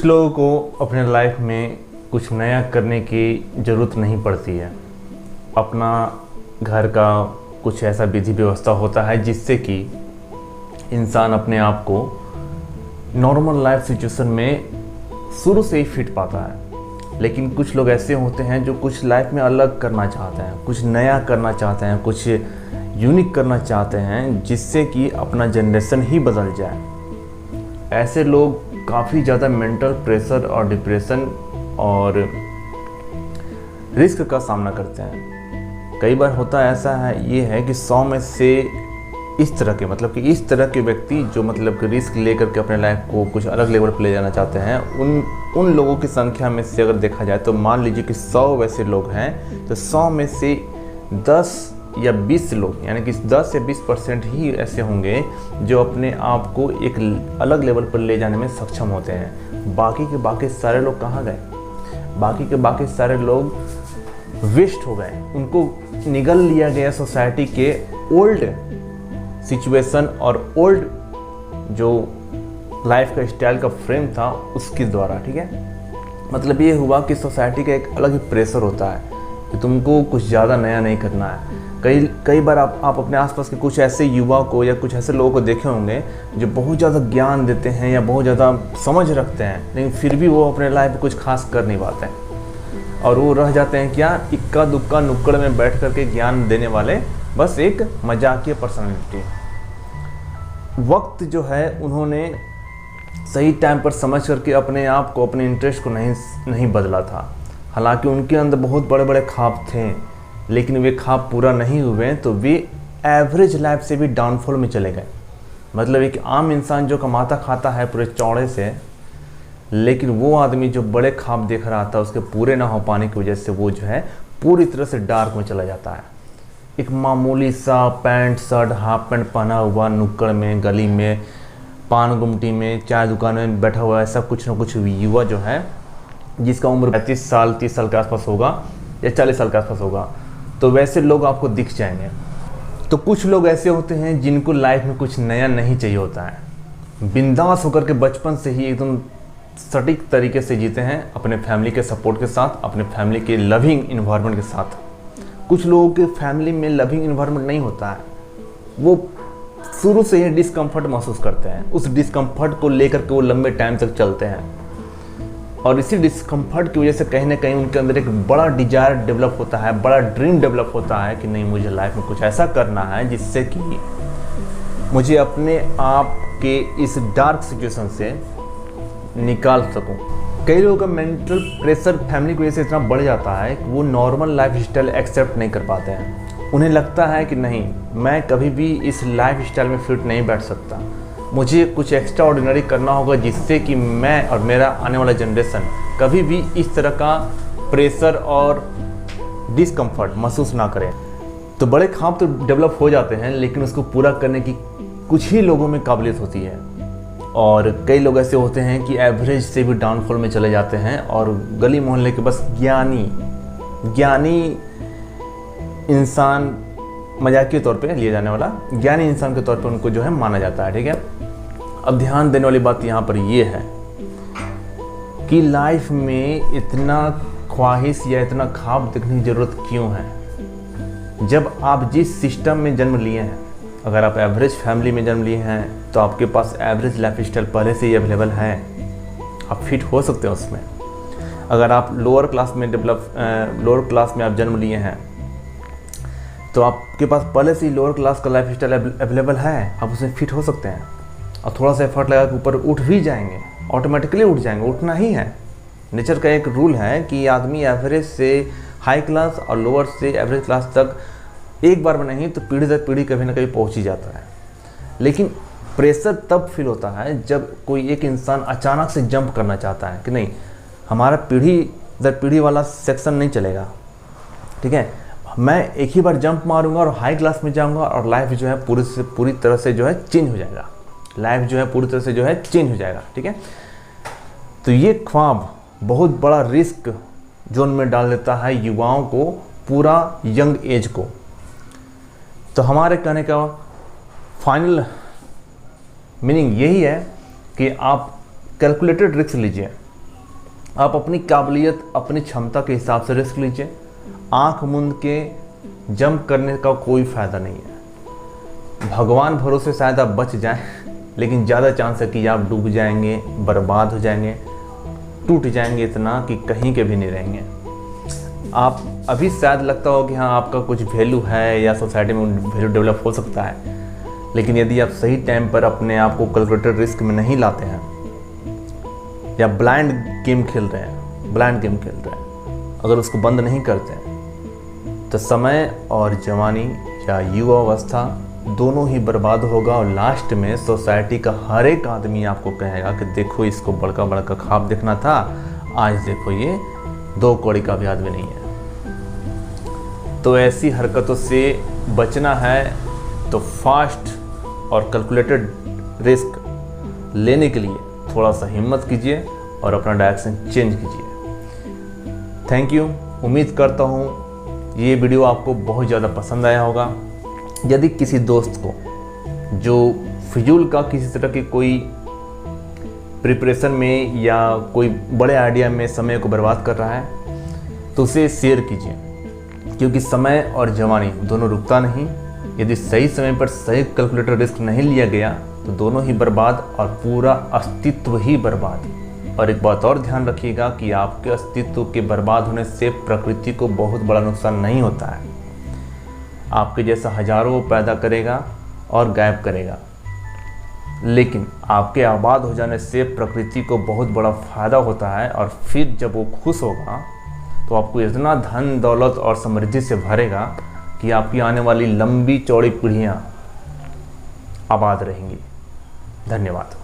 लोगों को अपने लाइफ में कुछ नया करने की ज़रूरत नहीं पड़ती है। अपना घर का कुछ ऐसा विधि व्यवस्था होता है जिससे कि इंसान अपने आप को नॉर्मल लाइफ सिचुएशन में शुरू से ही फिट पाता है। लेकिन कुछ लोग ऐसे होते हैं जो कुछ लाइफ में अलग करना चाहते हैं, कुछ नया करना चाहते हैं, कुछ यूनिक करना चाहते हैं जिससे कि अपना जनरेशन ही बदल जाए। ऐसे लोग काफ़ी ज़्यादा मेंटल प्रेशर और डिप्रेशन और रिस्क का सामना करते हैं। कई बार होता ऐसा है, ये है कि 100 में से इस तरह के इस तरह के व्यक्ति जो कि रिस्क लेकर के अपने लाइफ को कुछ अलग लेवल पर ले जाना चाहते हैं, उन लोगों की संख्या में से अगर देखा जाए तो मान लीजिए कि 100 वैसे लोग हैं तो 100 में से 10 या 20 लोग, यानी कि 10 या 20% ही ऐसे होंगे जो अपने आप को एक अलग लेवल पर ले जाने में सक्षम होते हैं। बाकी के बाकी सारे लोग कहाँ गए? बाकी के बाकी सारे लोग वेस्ट हो गए। उनको निगल लिया गया सोसाइटी के ओल्ड सिचुएशन और ओल्ड जो लाइफ का स्टाइल का फ्रेम था उसके द्वारा। ठीक है, मतलब ये हुआ कि सोसाइटी का एक अलग ही प्रेशर होता है कि तुमको कुछ ज़्यादा नया नहीं करना है। कई बार आप अपने आसपास के कुछ ऐसे युवा को या कुछ ऐसे लोगों को देखे होंगे जो बहुत ज़्यादा ज्ञान देते हैं या बहुत ज़्यादा समझ रखते हैं, लेकिन फिर भी वो अपने लाइफ में कुछ खास कर नहीं पाते हैं और वो रह जाते हैं क्या, इक्का दुक्का नुक्कड़ में बैठ करके ज्ञान देने वाले, बस एक मजाकिया पर्सनालिटी। वक्त जो है उन्होंने सही टाइम पर समझ करके अपने आप को, अपने इंटरेस्ट को नहीं बदला था। हालांकि उनके अंदर बहुत बड़े बड़े ख्वाब थे, लेकिन वे ख्वाब पूरा नहीं हुए तो वे एवरेज लाइफ से भी डाउनफॉल में चले गए। मतलब एक आम इंसान जो कमाता खाता है पूरे चौड़े से, लेकिन वो आदमी जो बड़े ख्वाब देख रहा था उसके पूरे ना हो पाने की वजह से वो जो है पूरी तरह से डार्क में चला जाता है। एक मामूली सा पैंट शर्ट हाफ पैंट पहना हुआ नुक्कड़ में, गली में, पान गुमटी में, चाय दुकान में बैठा हुआ ऐसा कुछ ना कुछ युवा जो है जिसका उम्र 35 साल 30 साल के आसपास होगा या 40 साल के आसपास होगा, तो वैसे लोग आपको दिख जाएंगे। तो कुछ लोग ऐसे होते हैं जिनको लाइफ में कुछ नया नहीं चाहिए होता है, बिंदास होकर के बचपन से ही एकदम सटीक तरीके से जीते हैं अपने फैमिली के सपोर्ट के साथ, अपने फैमिली के लविंग इन्वायरमेंट के साथ। कुछ लोगों के फैमिली में लविंग इन्वायरमेंट नहीं होता है, वो शुरू से ही डिस्कम्फर्ट महसूस करते हैं। उस डिस्कम्फर्ट को लेकर के वो लंबे टाइम तक चलते हैं और इसी डिस्कम्फर्ट की वजह से कहीं ना कहीं उनके अंदर एक बड़ा डिजायर डेवलप होता है, बड़ा ड्रीम डेवलप होता है कि नहीं, मुझे लाइफ में कुछ ऐसा करना है जिससे कि मुझे अपने आप के इस डार्क सिचुएशन से निकाल सकूं। कई लोगों का मेंटल प्रेशर फैमिली की वजह से इतना बढ़ जाता है कि वो नॉर्मल लाइफ स्टाइल एक्सेप्ट नहीं कर पाते हैं। उन्हें लगता है कि नहीं, मैं कभी भी इस लाइफ स्टाइल में फिट नहीं बैठ सकता, मुझे कुछ एक्स्ट्रा ऑर्डिनरी करना होगा जिससे कि मैं और मेरा आने वाला जनरेशन कभी भी इस तरह का प्रेशर और डिस्कम्फर्ट महसूस ना करें। तो बड़े ख्वाब तो डेवलप हो जाते हैं, लेकिन उसको पूरा करने की कुछ ही लोगों में काबिलियत होती है और कई लोग ऐसे होते हैं कि एवरेज से भी डाउनफॉल में चले जाते हैं और गली मोहल्ले के बस ज्ञानी इंसान, मजाकिया तौर पे लिए जाने वाला ज्ञानी इंसान के तौर पे उनको जो है माना जाता है। ठीक है, अब ध्यान देने वाली बात यहाँ पर ये है कि लाइफ में इतना ख्वाहिश या इतना ख्वाब देखने की ज़रूरत क्यों है? जब आप जिस सिस्टम में जन्म लिए हैं, अगर आप एवरेज फैमिली में जन्म लिए हैं तो आपके पास एवरेज लाइफ स्टाइल पहले से ही अवेलेबल है, आप फिट हो सकते हैं उसमें। अगर आप लोअर क्लास में आप जन्म लिए हैं तो आपके पास पहले से ही लोअर क्लास का लाइफ स्टाइल अवेलेबल है, आप उसमें फिट हो सकते हैं और थोड़ा सा एफर्ट लगा के ऊपर उठ भी जाएंगे, ऑटोमेटिकली उठ जाएंगे। उठना ही है, नेचर का एक रूल है कि आदमी एवरेज से हाई क्लास और लोअर से एवरेज क्लास तक एक बार में नहीं तो पीढ़ी दर पीढ़ी कभी ना कभी पहुंच ही जाता है। लेकिन प्रेशर तब फील होता है जब कोई एक इंसान अचानक से जंप करना चाहता है कि नहीं, हमारा पीढ़ी दर पीढ़ी वाला सेक्शन नहीं चलेगा। ठीक है, मैं एक ही बार जंप मारूंगा और हाई क्लास में जाऊंगा और लाइफ जो है पूरी तरह से जो है चेंज हो जाएगा, लाइफ जो है पूरी तरह से जो है चेंज हो जाएगा। ठीक है, तो ये ख्वाब बहुत बड़ा रिस्क जोन में डाल देता है युवाओं को, पूरा यंग एज को। तो हमारे कहने का फाइनल मीनिंग यही है कि आप कैलकुलेटेड रिस्क लीजिए। आप अपनी काबिलियत, अपनी क्षमता के हिसाब से रिस्क लीजिए। आंख मूंद के जंप करने का कोई फ़ायदा नहीं है। भगवान भरोसे शायद आप बच जाएं, लेकिन ज़्यादा चांस है कि आप डूब जाएंगे, बर्बाद हो जाएंगे, टूट जाएंगे इतना कि कहीं के भी नहीं रहेंगे। आप अभी शायद लगता हो कि हाँ आपका कुछ वैल्यू है या सोसाइटी में वैल्यू डेवलप हो सकता है, लेकिन यदि आप सही टाइम पर अपने आप को कैलकुलेटेड रिस्क में नहीं लाते हैं या ब्लाइंड गेम खेल रहे हैं, अगर उसको बंद नहीं करते हैं तो समय और जवानी या युवा अवस्था दोनों ही बर्बाद होगा। और लास्ट में सोसाइटी का हर एक आदमी आपको कहेगा कि देखो इसको बड़का बड़का ख्वाब देखना था, आज देखो ये 2 कौड़ी का भी आदमी नहीं है। तो ऐसी हरकतों से बचना है तो फास्ट और कैलकुलेटेड रिस्क लेने के लिए थोड़ा सा हिम्मत कीजिए और अपना डायरेक्शन चेंज कीजिए। Thank you. उम्मीद करता हूँ ये वीडियो आपको बहुत ज़्यादा पसंद आया होगा। यदि किसी दोस्त को जो फिजूल का किसी तरह की कोई प्रिपरेशन में या कोई बड़े आइडिया में समय को बर्बाद कर रहा है तो उसे शेयर कीजिए, क्योंकि समय और जवानी दोनों रुकता नहीं। यदि सही समय पर सही कैलकुलेटर रिस्क नहीं लिया गया तो दोनों ही बर्बाद और पूरा अस्तित्व ही बर्बाद। और एक बात और ध्यान रखिएगा कि आपके अस्तित्व के बर्बाद होने से प्रकृति को बहुत बड़ा नुकसान नहीं होता है। आपके जैसा हजारों पैदा करेगा और गायब करेगा, लेकिन आपके आबाद हो जाने से प्रकृति को बहुत बड़ा फायदा होता है। और फिर जब वो खुश होगा तो आपको इतना धन दौलत और समृद्धि से भरेगा कि आपकी आने वाली लंबी चौड़ी पीढ़ियाँ आबाद रहेंगी। धन्यवाद।